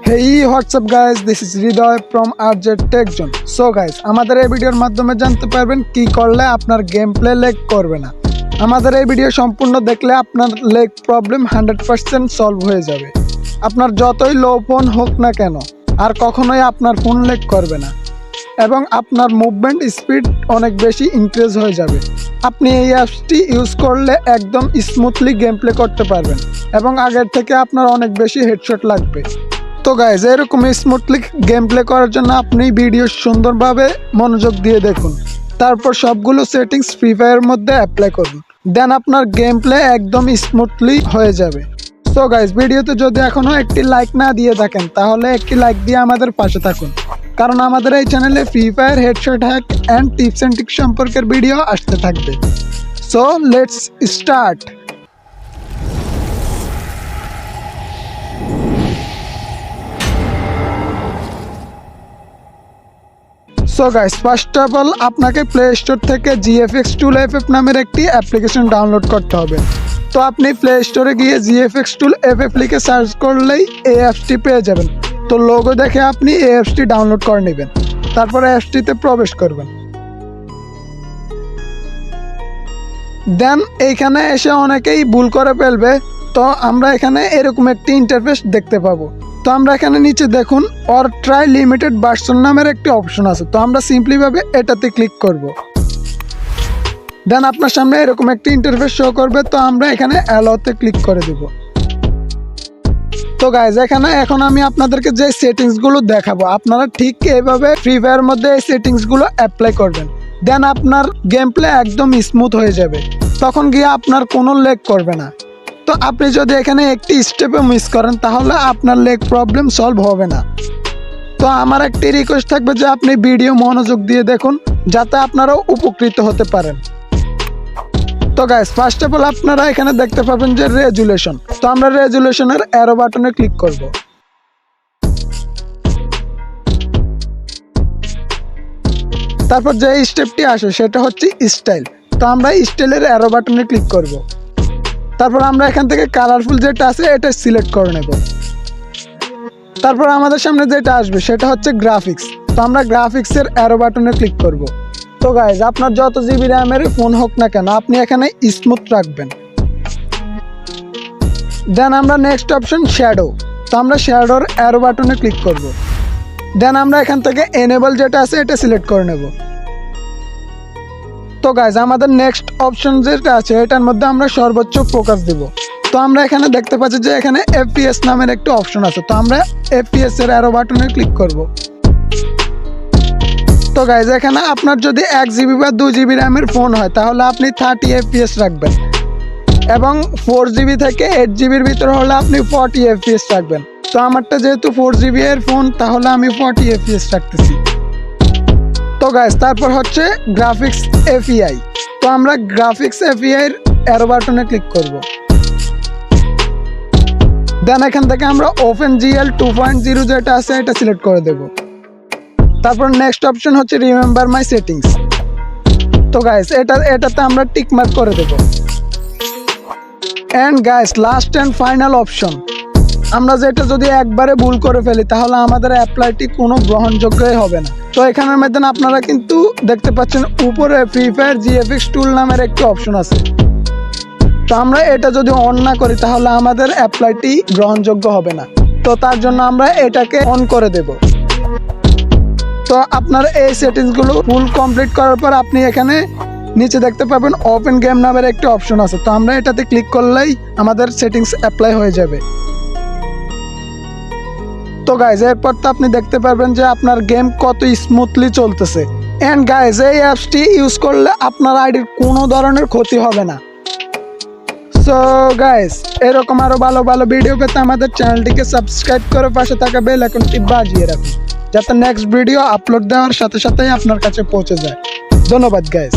Hey, what's up guys? This is Hridoy from RJ Tech Zone. So guys, আমাদের এই ভিডিওর মাধ্যমে জানতে পারবেন কি করলে আপনার গেম প্লে ল্যাগ করবে না। আমাদের এই ভিডিও সম্পূর্ণ দেখলে আপনার ল্যাগ প্রবলেম 100% সলভ হয়ে যাবে। আপনার যতই লো ফোন হোক না কেন আর কখনোই আপনার ফোন ল্যাগ করবে না এবং আপনার মুভমেন্ট স্পিড অনেক বেশি ইনক্রিজ হয়ে যাবে। আপনি এই অ্যাপসটি ইউজ করলে একদম স্মুথলি গেম প্লে করতে পারবেন এবং আগের থেকে আপনার অনেক বেশি হেডশট লাগবে। তো গাইজ, এরকম স্মুথলি গেম প্লে করার জন্য আপনি ভিডিও সুন্দরভাবে মনোযোগ দিয়ে দেখুন, তারপর সবগুলো সেটিংস ফ্রি ফায়ারের মধ্যে অ্যাপ্লাই করুন, দেন আপনার গেম প্লে একদম স্মুথলি হয়ে যাবে। তো গাইজ, ভিডিওতে যদি এখনও একটি লাইক না দিয়ে থাকেন তাহলে একটি লাইক দিয়ে আমাদের পাশে থাকুন, কারণ আমাদের এই চ্যানেলে free fire headshot hack and tips and tricks সম্পর্কের ভিডিও আসতে থাকবে। So let's start. So guys, first of all আপনাকে প্লে স্টোর থেকে GFX টুল FF নামের একটি অ্যাপ্লিকেশন ডাউনলোড করতে হবে। তো আপনি প্লে স্টোরে গিয়ে GFX টুল FF লিখে সার্চ করলেই এই অ্যাপসটি পেয়ে যাবেন। তো লোগো দেখে আপনি এই অ্যাপসটি ডাউনলোড করে নেবেন, তারপরে অ্যাপসটিতে প্রবেশ করবেন। দেন এইখানে এসে অনেকেই ভুল করে ফেলবে। তো আমরা এখানে এরকম একটি ইন্টারফেস দেখতে পাবো। তো আমরা এখানে নিচে দেখুন অর ট্রাই লিমিটেড ভার্সন নামের একটি অপশন আছে। তো আমরা সিম্পলি ভাবে এটাতে ক্লিক করব। দেন আপনার সামনে এরকম একটি ইন্টারফেস শো করবে। তো আমরা এখানে অ্যালাউতে ক্লিক করে দেব। তো গাইজ, এখানে এখন আমি আপনাদেরকে যে সেটিংসগুলো দেখাবো আপনারা ঠিক এইভাবে ফ্রি ফায়ার মধ্যে এই সেটিংসগুলো অ্যাপ্লাই করবেন। দেন আপনার গেম প্লে একদম স্মুথ হয়ে যাবে, তখন গিয়ে আপনার কোনো ল্যাগ করবে না। তো আপনি যদি এখানে একটি স্টেপে মিস করেন তাহলে আপনার ল্যাগ প্রবলেম সলভ হবে না। তো আমার একটি রিকোয়েস্ট থাকবে যে আপনি ভিডিও মনোযোগ দিয়ে দেখুন, যাতে আপনারাও উপকৃত হতে পারেন। তো গাইস, ফার্স্ট অফ অল আপনারা এখানে দেখতে পাবেন যে রেজুলেশন। তো আমরা রেজুলেশনের অ্যারো বাটনে ক্লিক করব। তারপর যে স্টেপটি আসে সেটা হচ্ছে স্টাইল। তো আমরা স্টাইলের অ্যারো বাটনে ক্লিক করব। তারপর আমরা এখান থেকে কালারফুল যেটা আছে এটা সিলেক্ট করে নেব। তারপর আমাদের সামনে যেটা আসবে সেটা হচ্ছে গ্রাফিক্স। তো আমরা গ্রাফিক্সের অ্যারো বাটনে ক্লিক করব। তো গাইজ, আপনার যত জিবি র্যামের ফোন হোক না কেন আপনি এখানে স্মুথ রাখবেন। দেন আমরা নেক্সট অপশন শ্যাডো। তো আমরা শ্যাডোর অ্যারো বাটনে ক্লিক করব। দেন আমরা এখান থেকে এনেবল যেটা আছে এটা সিলেক্ট করে নেব। তো গাইজ, আমাদের নেক্সট অপশন যেটা আছে এটার মধ্যে আমরা সর্বোচ্চ ফোকাস দিব। তো আমরা এখানে দেখতে পাচ্ছি যে এখানে FPS নামের একটা অপশন আছে। তো আমরা FPS এর অ্যারো বাটনে ক্লিক করব। তো গাইজ, এখানে আপনার যদি 1 GB বা 2 GB র্যামের ফোন হয় তাহলে আপনি 30 FPS রাখবেন এবং 4 GB থেকে 8 GBর ভিতরে হলে আপনি 40 FPS রাখবেন। তো আমারটা যেহেতু 4 GB এর ফোন তাহলে আমি 40 FPS রাখতেছি। তো গাইজ, তারপর হচ্ছে গ্রাফিক্স API। তো আমরা গ্রাফিক্স API এর অ্যারো বাটনে ক্লিক করব। দেন এখান থেকে আমরা OpenGL 2.0 যেটা আছে এটা সিলেক্ট করে দেব। তারপর নেক্সট অপশন হচ্ছে রিমেম্বার মাই সেটিংস। তো গাইজ, এটাতে আমরা টিক মার্ক করে দেব। And guys, last and final option, আমরা যেটা যদি একবারে ভুল করে ফেলি তাহলে আমাদের অ্যাপ্লাইটি কোনো গ্রহণযোগ্যই হবে না। তো এখানের মধ্যে আপনারা কিন্তু দেখতে পাচ্ছেন উপরে ফ্রি ফায়ার GFX টুল নামের একটি অপশন আছে। তো আমরা এটা যদি অন না করি তাহলে আমাদের অ্যাপ্লাইটি গ্রহণযোগ্য হবে না। তো তার জন্য আমরা এটাকে অন করে দেব। তো আপনার এই সেটিংসগুলো ফুল কমপ্লিট করার পর আপনি এখানে নিচে দেখতে পাবেন ওপেন গেম নামের একটি অপশন আছে। তো আমরা এটাতে ক্লিক করলেই আমাদের সেটিংস অ্যাপ্লাই হয়ে যাবে। তো গাইজ, এরপর তো আপনি দেখতে পারবেন যে আপনার গেম কত স্মুথলি চলতেছে। এন্ড গাইজ, এই অ্যাপসটি ইউজ করলে আপনার আইডির কোনো ধরনের ক্ষতি হবে না। সো গাইজ, এরকম আরো ভালো ভালো ভিডিও পেতে আমাদের চ্যানেলটিকে সাবস্ক্রাইব করে পাশে থাকা বেল আইকনটি বাজিয়ে রাখুন, যাতে নেক্সট ভিডিও আপলোড দেওয়ার সাথে সাথেই আপনার কাছে পৌঁছে যায়। ধন্যবাদ গাইজ।